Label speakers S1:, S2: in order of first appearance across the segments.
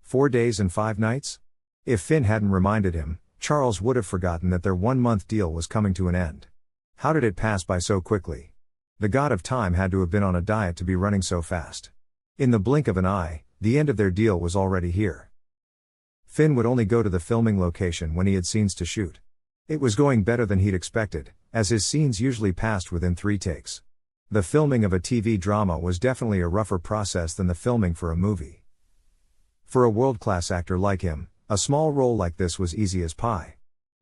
S1: 4 days and 5 nights? If Finn hadn't reminded him, Charles would have forgotten that their 1-month deal was coming to an end. How did it pass by so quickly? The god of time had to have been on a diet to be running so fast. In the blink of an eye, the end of their deal was already here. Finn would only go to the filming location when he had scenes to shoot. It was going better than he'd expected, as his scenes usually passed within 3 takes. The filming of a TV drama was definitely a rougher process than the filming for a movie. For a world-class actor like him, a small role like this was easy as pie.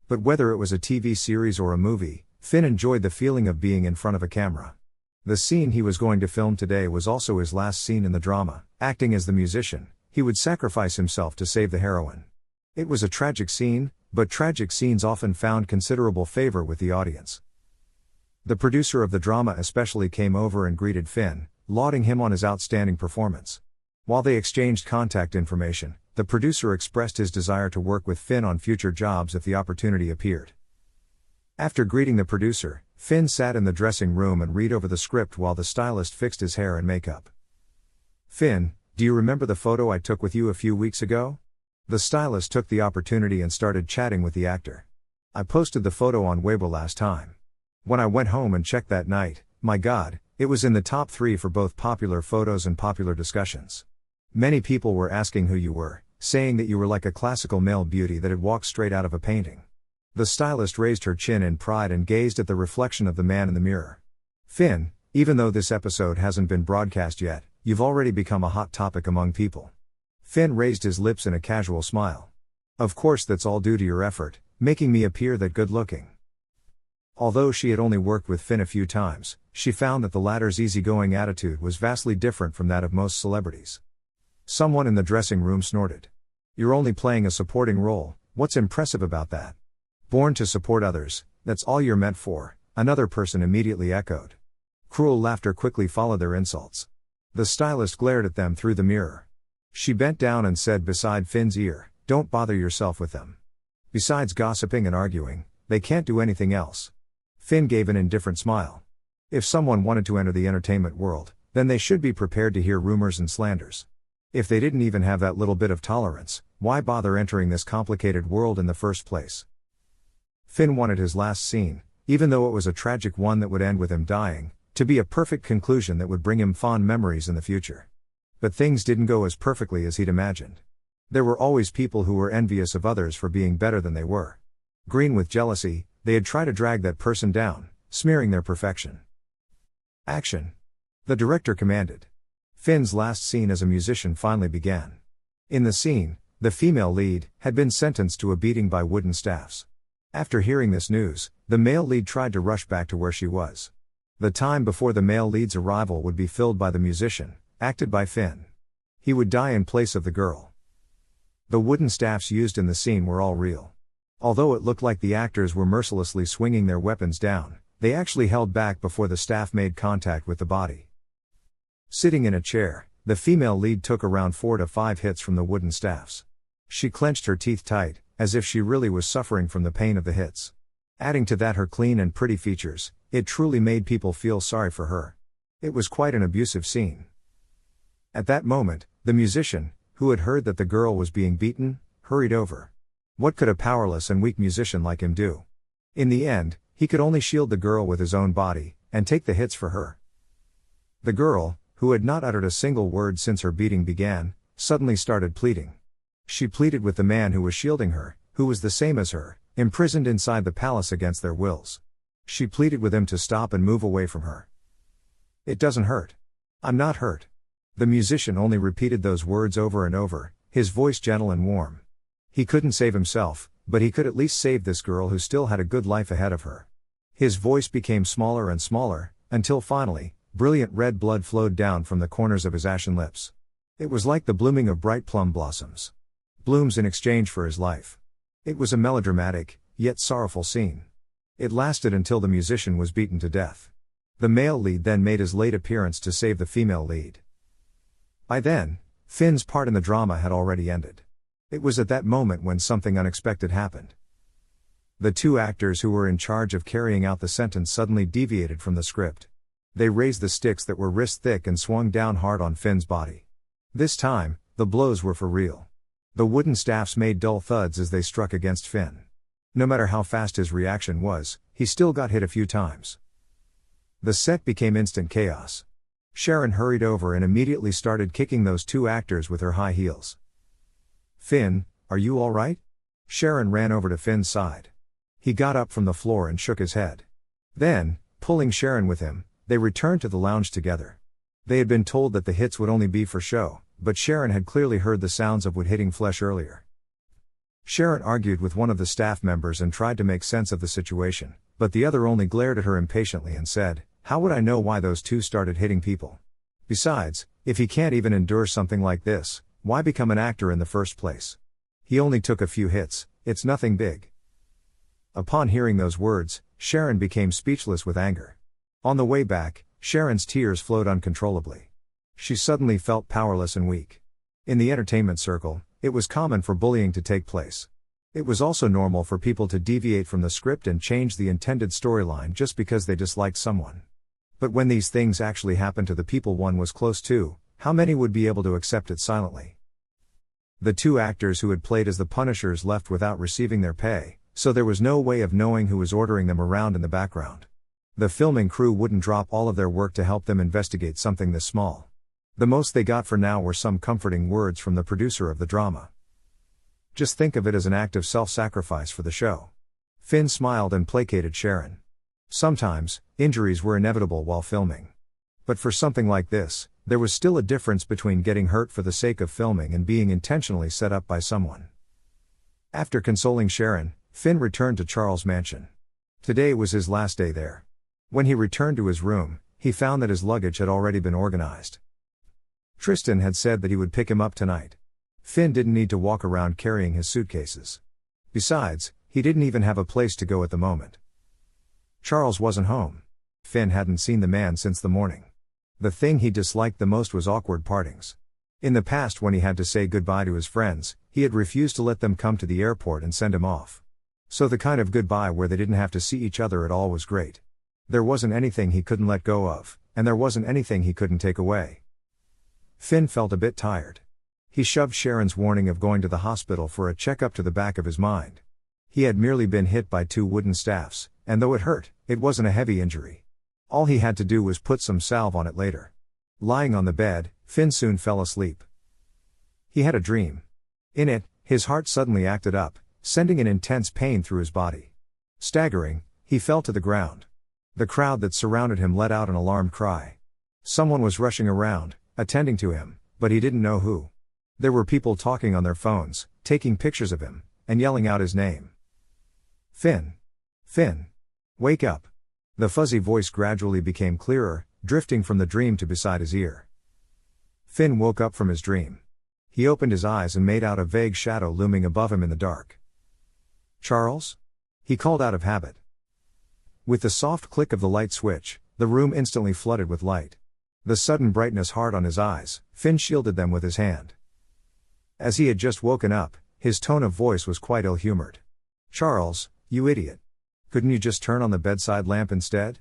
S1: But whether it was a TV series or a movie, Finn enjoyed the feeling of being in front of a camera. The scene he was going to film today was also his last scene in the drama. Acting as the musician, he would sacrifice himself to save the heroine. It was a tragic scene, but tragic scenes often found considerable favor with the audience. The producer of the drama especially came over and greeted Finn, lauding him on his outstanding performance. While they exchanged contact information, the producer expressed his desire to work with Finn on future jobs if the opportunity appeared. After greeting the producer, Finn sat in the dressing room and read over the script while the stylist fixed his hair and makeup. "Finn, do you remember the photo I took with you a few weeks ago?" The stylist took the opportunity and started chatting with the actor. "I posted the photo on Weibo last time. When I went home and checked that night, my God, it was in the top 3 for both popular photos and popular discussions. Many people were asking who you were, saying that you were like a classical male beauty that had walked straight out of a painting." The stylist raised her chin in pride and gazed at the reflection of the man in the mirror. "Finn, even though this episode hasn't been broadcast yet, you've already become a hot topic among people." Finn raised his lips in a casual smile. "Of course that's all due to your effort, making me appear that good-looking." Although she had only worked with Finn a few times, she found that the latter's easygoing attitude was vastly different from that of most celebrities. Someone in the dressing room snorted. "You're only playing a supporting role, what's impressive about that?" "Born to support others, that's all you're meant for," another person immediately echoed. Cruel laughter quickly followed their insults. The stylist glared at them through the mirror. She bent down and said beside Finn's ear, "Don't bother yourself with them. Besides gossiping and arguing, they can't do anything else." Finn gave an indifferent smile. If someone wanted to enter the entertainment world, then they should be prepared to hear rumors and slanders. If they didn't even have that little bit of tolerance, why bother entering this complicated world in the first place? Finn wanted his last scene, even though it was a tragic one that would end with him dying, to be a perfect conclusion that would bring him fond memories in the future. But things didn't go as perfectly as he'd imagined. There were always people who were envious of others for being better than they were. Green with jealousy, they had tried to drag that person down, smearing their perfection. "Action!" the director commanded. Finn's last scene as a musician finally began. In the scene, the female lead had been sentenced to a beating by wooden staffs. After hearing this news, the male lead tried to rush back to where she was. The time before the male lead's arrival would be filled by the musician, acted by Finn. He would die in place of the girl. The wooden staffs used in the scene were all real. Although it looked like the actors were mercilessly swinging their weapons down, they actually held back before the staff made contact with the body. Sitting in a chair, the female lead took around 4 to 5 hits from the wooden staffs. She clenched her teeth tight, as if she really was suffering from the pain of the hits. Adding to that her clean and pretty features, it truly made people feel sorry for her. It was quite an abusive scene. At that moment, the musician, who had heard that the girl was being beaten, hurried over. What could a powerless and weak musician like him do? In the end, he could only shield the girl with his own body, and take the hits for her. The girl, who had not uttered a single word since her beating began, suddenly started pleading. She pleaded with the man who was shielding her, who was the same as her, imprisoned inside the palace against their wills. She pleaded with him to stop and move away from her. "It doesn't hurt. I'm not hurt." The musician only repeated those words over and over, his voice gentle and warm. He couldn't save himself, but he could at least save this girl who still had a good life ahead of her. His voice became smaller and smaller, until finally, brilliant red blood flowed down from the corners of his ashen lips. It was like the blooming of bright plum blossoms. Blooms in exchange for his life. It was a melodramatic, yet sorrowful scene. It lasted until the musician was beaten to death. The male lead then made his late appearance to save the female lead. By then, Finn's part in the drama had already ended. It was at that moment when something unexpected happened. The 2 actors who were in charge of carrying out the sentence suddenly deviated from the script. They raised the sticks that were wrist thick and swung down hard on Finn's body. This time, the blows were for real. The wooden staffs made dull thuds as they struck against Finn. No matter how fast his reaction was, he still got hit a few times. The set became instant chaos. Sharon hurried over and immediately started kicking those two actors with her high heels. "Finn, are you all right?" Sharon ran over to Finn's side. He got up from the floor and shook his head. Then, pulling Sharon with him, they returned to the lounge together. They had been told that the hits would only be for show, but Sharon had clearly heard the sounds of wood hitting flesh earlier. Sharon argued with one of the staff members and tried to make sense of the situation, but the other only glared at her impatiently and said, "How would I know why those two started hitting people? Besides, if he can't even endure something like this, why become an actor in the first place? He only took a few hits, it's nothing big." Upon hearing those words, Sharon became speechless with anger. On the way back, Sharon's tears flowed uncontrollably. She suddenly felt powerless and weak. In the entertainment circle, it was common for bullying to take place. It was also normal for people to deviate from the script and change the intended storyline just because they disliked someone. But when these things actually happened to the people one was close to, how many would be able to accept it silently? The two actors who had played as the Punishers left without receiving their pay, so there was no way of knowing who was ordering them around in the background. The filming crew wouldn't drop all of their work to help them investigate something this small. The most they got for now were some comforting words from the producer of the drama. "Just think of it as an act of self-sacrifice for the show." Finn smiled and placated Sharon. Sometimes, injuries were inevitable while filming. But for something like this, there was still a difference between getting hurt for the sake of filming and being intentionally set up by someone. After consoling Sharon, Finn returned to Charles' mansion. Today was his last day there. When he returned to his room, he found that his luggage had already been organized. Tristan had said that he would pick him up tonight. Finn didn't need to walk around carrying his suitcases. Besides, he didn't even have a place to go at the moment. Charles wasn't home. Finn hadn't seen the man since the morning. The thing he disliked the most was awkward partings. In the past, when he had to say goodbye to his friends, he had refused to let them come to the airport and send him off. So the kind of goodbye where they didn't have to see each other at all was great. There wasn't anything he couldn't let go of, and there wasn't anything he couldn't take away. Finn felt a bit tired. He shoved Sharon's warning of going to the hospital for a checkup to the back of his mind. He had merely been hit by two wooden staffs, and though it hurt, it wasn't a heavy injury. All he had to do was put some salve on it later. Lying on the bed, Finn soon fell asleep. He had a dream. In it, his heart suddenly acted up, sending an intense pain through his body. Staggering, he fell to the ground. The crowd that surrounded him let out an alarmed cry. Someone was rushing around, attending to him, but he didn't know who. There were people talking on their phones, taking pictures of him, and yelling out his name. "Finn! Finn! Wake up!" The fuzzy voice gradually became clearer, drifting from the dream to beside his ear. Finn woke up from his dream. He opened his eyes and made out a vague shadow looming above him in the dark. "Charles?" he called out of habit. With the soft click of the light switch, the room instantly flooded with light. The sudden brightness hard on his eyes, Finn shielded them with his hand. As he had just woken up, his tone of voice was quite ill-humored. "Charles, you idiot. Couldn't you just turn on the bedside lamp instead?"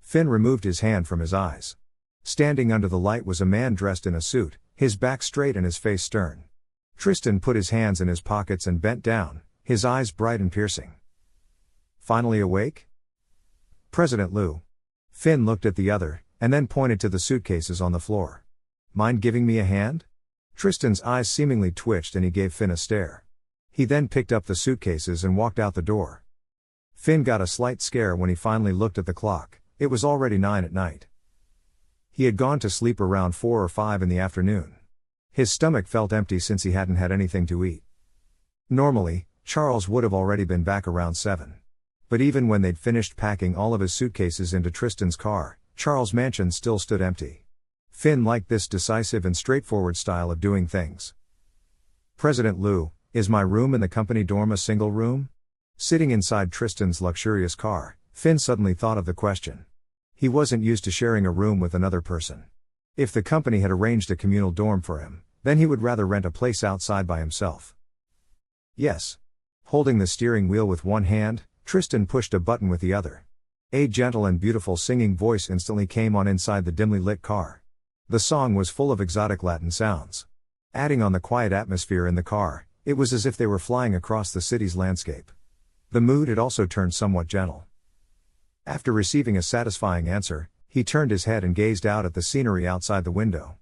S1: Finn removed his hand from his eyes. Standing under the light was a man dressed in a suit, his back straight and his face stern. Tristan put his hands in his pockets and bent down, his eyes bright and piercing. "Finally awake?" "President Liu." Finn looked at the other, and then pointed to the suitcases on the floor. "Mind giving me a hand?" Tristan's eyes seemingly twitched and he gave Finn a stare. He then picked up the suitcases and walked out the door. Finn got a slight scare when he finally looked at the clock. It was already 9 at night. He had gone to sleep around 4 or 5 in the afternoon. His stomach felt empty since he hadn't had anything to eat. Normally, Charles would have already been back around 7. But even when they'd finished packing all of his suitcases into Tristan's car, Charles' mansion still stood empty. Finn liked this decisive and straightforward style of doing things. "President Liu, is my room in the company dorm a single room?" Sitting inside Tristan's luxurious car, Finn suddenly thought of the question. He wasn't used to sharing a room with another person. If the company had arranged a communal dorm for him, then he would rather rent a place outside by himself. "Yes." Holding the steering wheel with one hand, Tristan pushed a button with the other. A gentle and beautiful singing voice instantly came on inside the dimly lit car. The song was full of exotic Latin sounds. Adding on the quiet atmosphere in the car, it was as if they were flying across the city's landscape. The mood had also turned somewhat gentle. After receiving a satisfying answer, he turned his head and gazed out at the scenery outside the window.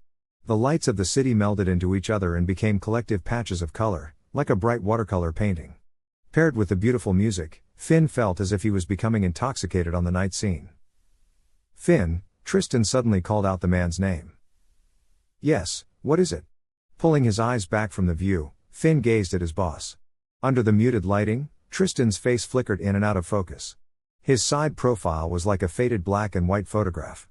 S1: The lights of the city melded into each other and became collective patches of color, like a bright watercolor painting. Paired with the beautiful music, Finn felt as if he was becoming intoxicated on the night scene. "Finn," Tristan suddenly called out the man's name. "Yes, what is it?" Pulling his eyes back from the view, Finn gazed at his boss. Under the muted lighting, Tristan's face flickered in and out of focus. His side profile was like a faded black and white photograph.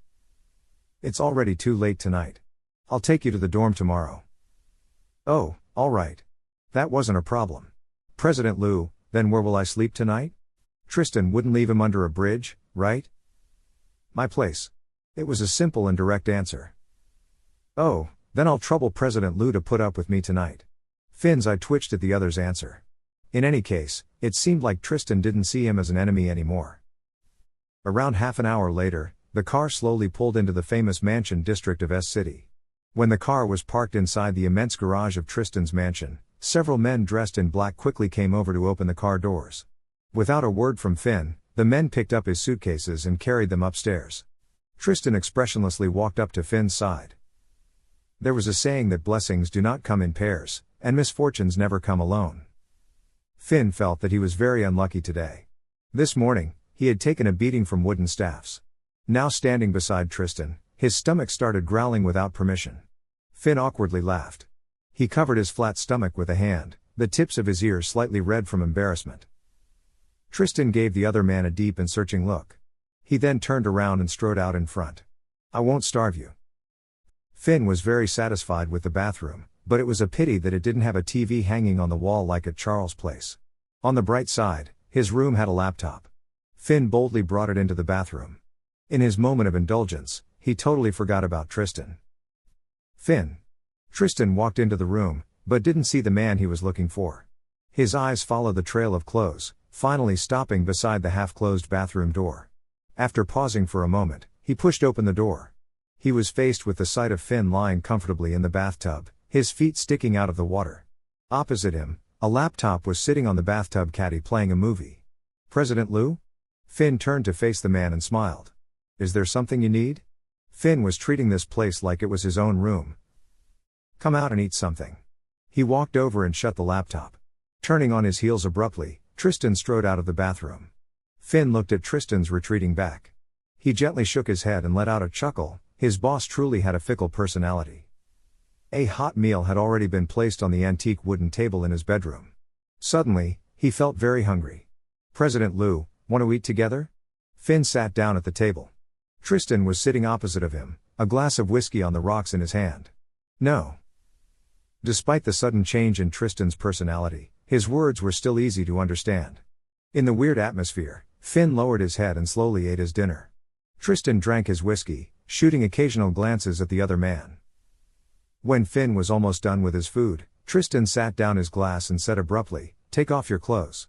S1: "It's already too late tonight. I'll take you to the dorm tomorrow." "Oh, all right. That wasn't a problem. President Liu, then where will I sleep tonight?" Tristan wouldn't leave him under a bridge, right? "My place." It was a simple and direct answer. "Oh, then I'll trouble President Liu to put up with me tonight." Finn's eye twitched at the other's answer. In any case, it seemed like Tristan didn't see him as an enemy anymore. Around half an hour later, the car slowly pulled into the famous mansion district of S City. When the car was parked inside the immense garage of Tristan's mansion, several men dressed in black quickly came over to open the car doors. Without a word from Finn, the men picked up his suitcases and carried them upstairs. Tristan expressionlessly walked up to Finn's side. There was a saying that blessings do not come in pairs, and misfortunes never come alone. Finn felt that he was very unlucky today. This morning, he had taken a beating from wooden staffs. Now standing beside Tristan, his stomach started growling without permission. Finn awkwardly laughed. He covered his flat stomach with a hand, the tips of his ears slightly red from embarrassment. Tristan gave the other man a deep and searching look. He then turned around and strode out in front. "I won't starve you." Finn was very satisfied with the bathroom, but it was a pity that it didn't have a TV hanging on the wall like at Charles' place. On the bright side, his room had a laptop. Finn boldly brought it into the bathroom. In his moment of indulgence, he totally forgot about Tristan. "Finn." Tristan walked into the room, but didn't see the man he was looking for. His eyes followed the trail of clothes, finally stopping beside the half-closed bathroom door. After pausing for a moment, he pushed open the door. He was faced with the sight of Finn lying comfortably in the bathtub, his feet sticking out of the water. Opposite him, a laptop was sitting on the bathtub caddy playing a movie. "President Liu?" Finn turned to face the man and smiled. "Is there something you need?" Finn was treating this place like it was his own room. "Come out and eat something." He walked over and shut the laptop. Turning on his heels abruptly, Tristan strode out of the bathroom. Finn looked at Tristan's retreating back. He gently shook his head and let out a chuckle. His boss truly had a fickle personality. A hot meal had already been placed on the antique wooden table in his bedroom. Suddenly, he felt very hungry. "President Liu, want to eat together?" Finn sat down at the table. Tristan was sitting opposite of him, a glass of whiskey on the rocks in his hand. "No." Despite the sudden change in Tristan's personality, his words were still easy to understand. In the weird atmosphere, Finn lowered his head and slowly ate his dinner. Tristan drank his whiskey, shooting occasional glances at the other man. When Finn was almost done with his food, Tristan sat down his glass and said abruptly, "Take off your clothes."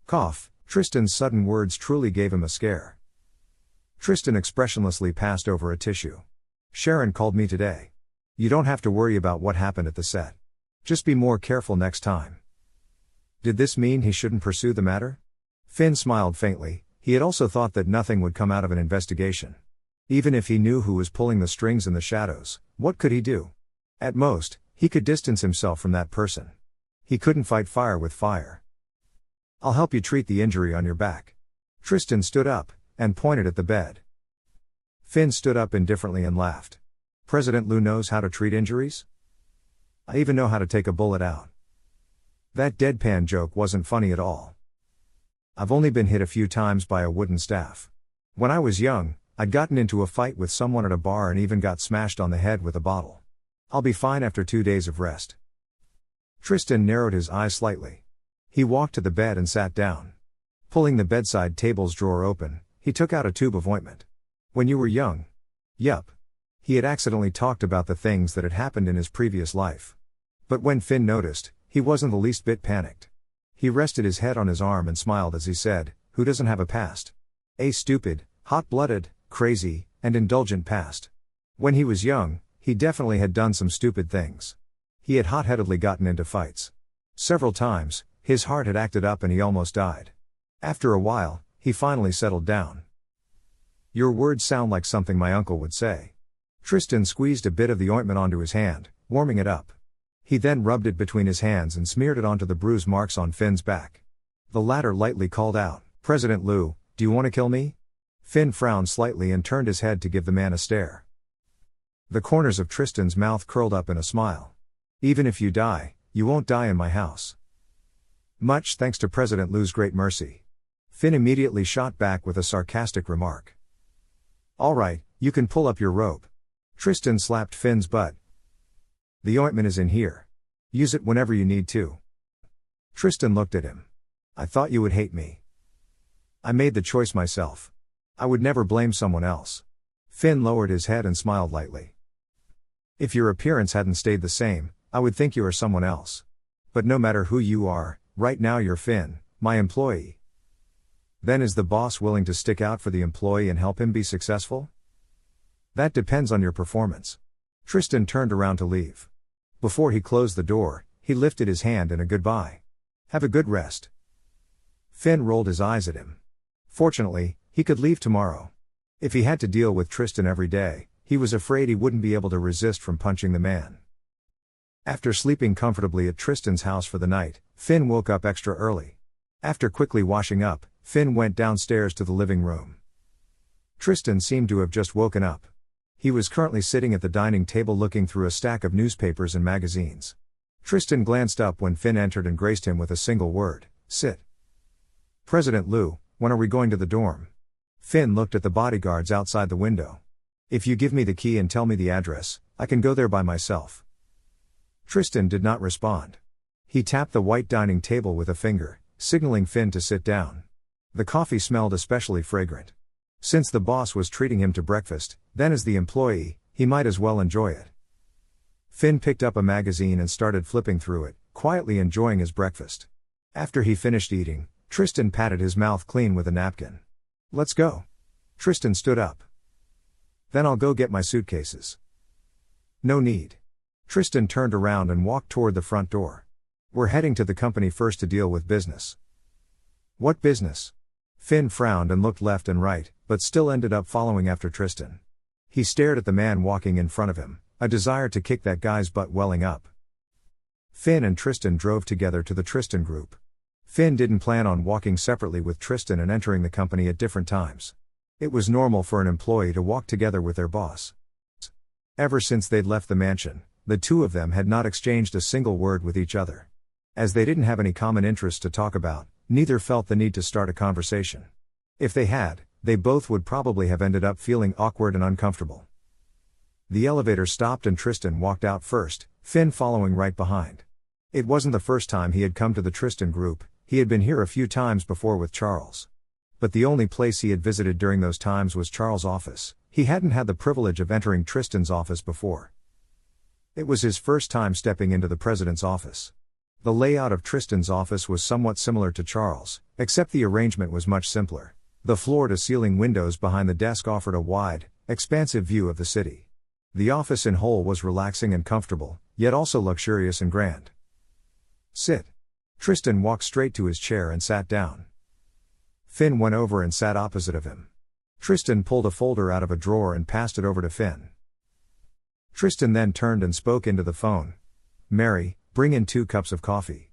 S1: Cough. Tristan's sudden words truly gave him a scare. Tristan expressionlessly passed over a tissue. "Sharon called me today. You don't have to worry about what happened at the set. Just be more careful next time." Did this mean he shouldn't pursue the matter? Finn smiled faintly. He had also thought that nothing would come out of an investigation. Even if he knew who was pulling the strings in the shadows, what could he do? At most, he could distance himself from that person. He couldn't fight fire with fire. "I'll help you treat the injury on your back." Tristan stood up and pointed at the bed. Finn stood up indifferently and laughed. "President Liu knows how to treat injuries? I even know how to take a bullet out." That deadpan joke wasn't funny at all. "I've only been hit a few times by a wooden staff. When I was young, I'd gotten into a fight with someone at a bar and even got smashed on the head with a bottle. I'll be fine after 2 days of rest." Tristan narrowed his eyes slightly. He walked to the bed and sat down. Pulling the bedside table's drawer open, he took out a tube of ointment. "When you were young?" "Yup." He had accidentally talked about the things that had happened in his previous life. But when Finn noticed, he wasn't the least bit panicked. He rested his head on his arm and smiled as he said, "Who doesn't have a past? A stupid, hot-blooded, crazy, and indulgent past. When he was young, he definitely had done some stupid things. He had hot-headedly gotten into fights. Several times, his heart had acted up and he almost died. After a while, he finally settled down. "Your words sound like something my uncle would say." Tristan squeezed a bit of the ointment onto his hand, warming it up. He then rubbed it between his hands and smeared it onto the bruise marks on Finn's back. The latter lightly called out, "President Liu, do you want to kill me?" Finn frowned slightly and turned his head to give the man a stare. The corners of Tristan's mouth curled up in a smile. "Even if you die, you won't die in my house." "Much thanks to President Liu's great mercy." Finn immediately shot back with a sarcastic remark. "All right, you can pull up your robe." Tristan slapped Finn's butt. "The ointment is in here. Use it whenever you need to." Tristan looked at him. "I thought you would hate me." "I made the choice myself. I would never blame someone else." Finn lowered his head and smiled lightly. "If your appearance hadn't stayed the same, I would think you are someone else. But no matter who you are, right now you're Finn, my employee." "Then is the boss willing to stick out for the employee and help him be successful?" "That depends on your performance." Tristan turned around to leave. Before he closed the door, he lifted his hand in a goodbye. "Have a good rest." Finn rolled his eyes at him. Fortunately, he could leave tomorrow. If he had to deal with Tristan every day, he was afraid he wouldn't be able to resist from punching the man. After sleeping comfortably at Tristan's house for the night, Finn woke up extra early. After quickly washing up, Finn went downstairs to the living room. Tristan seemed to have just woken up. He was currently sitting at the dining table looking through a stack of newspapers and magazines. Tristan glanced up when Finn entered and graced him with a single word, "Sit." "President Liu, when are we going to the dorm?" Finn looked at the bodyguards outside the window. "If you give me the key and tell me the address, I can go there by myself." Tristan did not respond. He tapped the white dining table with a finger, signaling Finn to sit down. The coffee smelled especially fragrant. Since the boss was treating him to breakfast, then as the employee, he might as well enjoy it. Finn picked up a magazine and started flipping through it, quietly enjoying his breakfast. After he finished eating, Tristan patted his mouth clean with a napkin. "Let's go." Tristan stood up. "Then I'll go get my suitcases." "No need." Tristan turned around and walked toward the front door. "We're heading to the company first to deal with business." "What business?" Finn frowned and looked left and right, but still ended up following after Tristan. He stared at the man walking in front of him, a desire to kick that guy's butt welling up. Finn and Tristan drove together to the Tristan group. Finn didn't plan on walking separately with Tristan and entering the company at different times. It was normal for an employee to walk together with their boss. Ever since they'd left the mansion, the two of them had not exchanged a single word with each other. As they didn't have any common interests to talk about, neither felt the need to start a conversation. If they had, they both would probably have ended up feeling awkward and uncomfortable. The elevator stopped and Tristan walked out first, Finn following right behind. It wasn't the first time he had come to the Tristan group, he had been here a few times before with Charles. But the only place he had visited during those times was Charles' office. He hadn't had the privilege of entering Tristan's office before. It was his first time stepping into the president's office. The layout of Tristan's office was somewhat similar to Charles', except the arrangement was much simpler. The floor-to-ceiling windows behind the desk offered a wide, expansive view of the city. The office in whole was relaxing and comfortable, yet also luxurious and grand. "Sit." Tristan walked straight to his chair and sat down. Finn went over and sat opposite of him. Tristan pulled a folder out of a drawer and passed it over to Finn. Tristan then turned and spoke into the phone. "Mary, bring in 2 cups of coffee."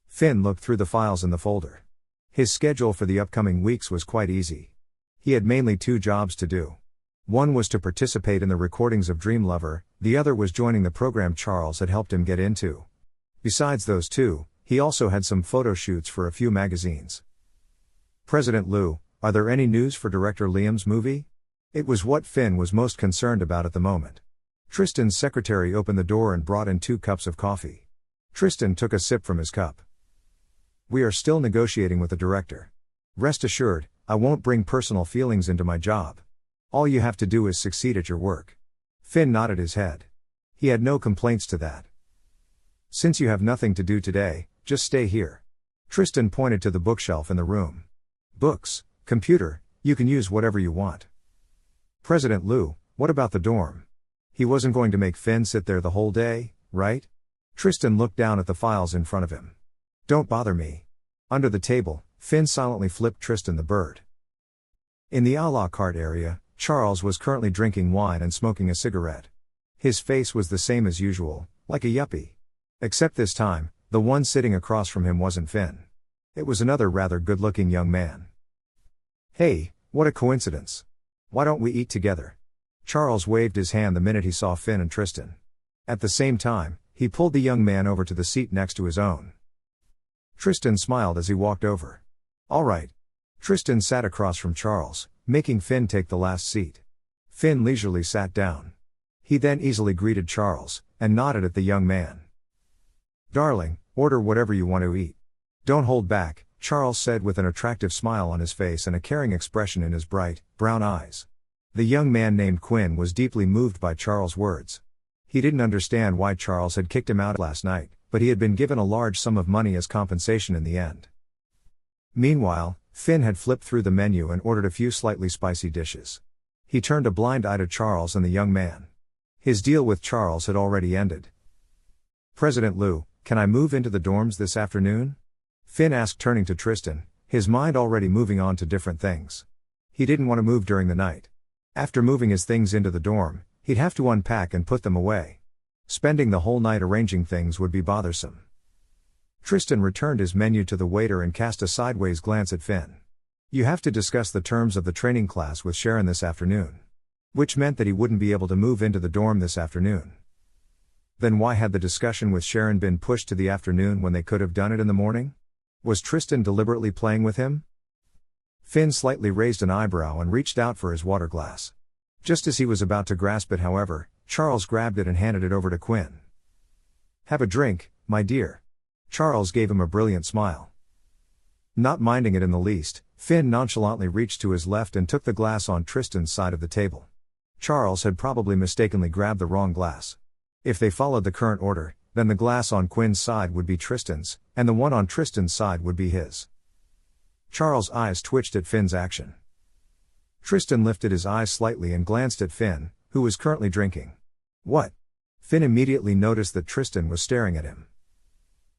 S1: Finn looked through the files in the folder. His schedule for the upcoming weeks was quite easy. He had mainly 2 jobs to do. One was to participate in the recordings of Dream Lover, the other was joining the program Charles had helped him get into. Besides those 2, he also had some photo shoots for a few magazines. "President Liu, are there any news for director Liam's movie?" It was what Finn was most concerned about at the moment. Tristan's secretary opened the door and brought in 2 cups of coffee. Tristan took a sip from his cup. "We are still negotiating with the director. Rest assured, I won't bring personal feelings into my job. All you have to do is succeed at your work." Finn nodded his head. He had no complaints to that. "Since you have nothing to do today, just stay here." Tristan pointed to the bookshelf in the room. "Books, computer, you can use whatever you want." "President Liu, what about the dorm? He wasn't going to make Finn sit there the whole day, right?" Tristan looked down at the files in front of him. Don't bother me. Under the table, Finn silently flipped Tristan the bird. In the à la carte area, Charles was currently drinking wine and smoking a cigarette. His face was the same as usual, like a yuppie. Except this time, the one sitting across from him wasn't Finn. It was another rather good-looking young man. Hey, what a coincidence. Why don't we eat together? Charles waved his hand the minute he saw Finn and Tristan. At the same time, he pulled the young man over to the seat next to his own. Tristan smiled as he walked over. All right. Tristan sat across from Charles, making Finn take the last seat. Finn leisurely sat down. He then easily greeted Charles, and nodded at the young man. Darling, order whatever you want to eat. Don't hold back, Charles said with an attractive smile on his face and a caring expression in his bright, brown eyes. The young man named Quinn was deeply moved by Charles' words. He didn't understand why Charles had kicked him out last night, but he had been given a large sum of money as compensation in the end. Meanwhile, Finn had flipped through the menu and ordered a few slightly spicy dishes. He turned a blind eye to Charles and the young man. His deal with Charles had already ended. President Lou, can I move into the dorms this afternoon? Finn asked, turning to Tristan, his mind already moving on to different things. He didn't want to move during the night. After moving his things into the dorm, he'd have to unpack and put them away. Spending the whole night arranging things would be bothersome. Tristan returned his menu to the waiter and cast a sideways glance at Finn. You have to discuss the terms of the training class with Sharon this afternoon. Which meant that he wouldn't be able to move into the dorm this afternoon. Then why had the discussion with Sharon been pushed to the afternoon when they could have done it in the morning? Was Tristan deliberately playing with him? Finn slightly raised an eyebrow and reached out for his water glass. Just as he was about to grasp it, however, Charles grabbed it and handed it over to Quinn. Have a drink, my dear. Charles gave him a brilliant smile. Not minding it in the least, Finn nonchalantly reached to his left and took the glass on Tristan's side of the table. Charles had probably mistakenly grabbed the wrong glass. If they followed the current order, then the glass on Quinn's side would be Tristan's, and the one on Tristan's side would be his. Charles' eyes twitched at Finn's action. Tristan lifted his eyes slightly and glanced at Finn, who was currently drinking. What? Finn immediately noticed that Tristan was staring at him.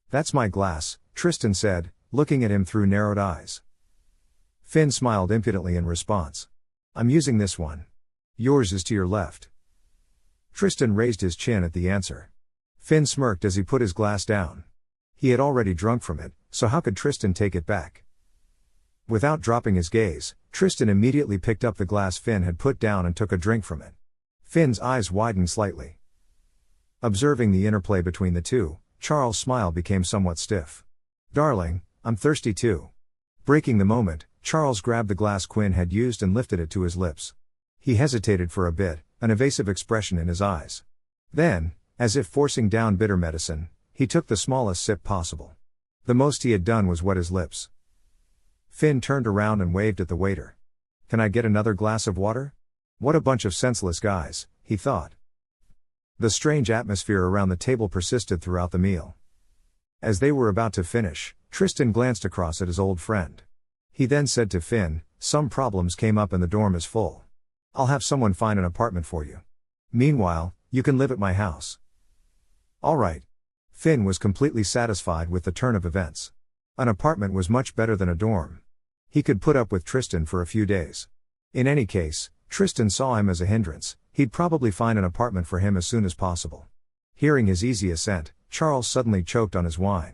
S1: That's my glass, Tristan said, looking at him through narrowed eyes. Finn smiled impudently in response. I'm using this one. Yours is to your left. Tristan raised his chin at the answer. Finn smirked as he put his glass down. He had already drunk from it, so how could Tristan take it back? Without dropping his gaze, Tristan immediately picked up the glass Finn had put down and took a drink from it. Finn's eyes widened slightly. Observing the interplay between the two, Charles' smile became somewhat stiff. Darling, I'm thirsty too. Breaking the moment, Charles grabbed the glass Quinn had used and lifted it to his lips. He hesitated for a bit, an evasive expression in his eyes. Then, as if forcing down bitter medicine, he took the smallest sip possible. The most he had done was wet his lips. Finn turned around and waved at the waiter. Can I get another glass of water? What a bunch of senseless guys, he thought. The strange atmosphere around the table persisted throughout the meal. As they were about to finish, Tristan glanced across at his old friend. He then said to Finn, some problems came up and the dorm is full. I'll have someone find an apartment for you. Meanwhile, you can live at my house. All right. Finn was completely satisfied with the turn of events. An apartment was much better than a dorm. He could put up with Tristan for a few days. In any case, Tristan saw him as a hindrance. He'd probably find an apartment for him as soon as possible. Hearing his easy assent, Charles suddenly choked on his wine.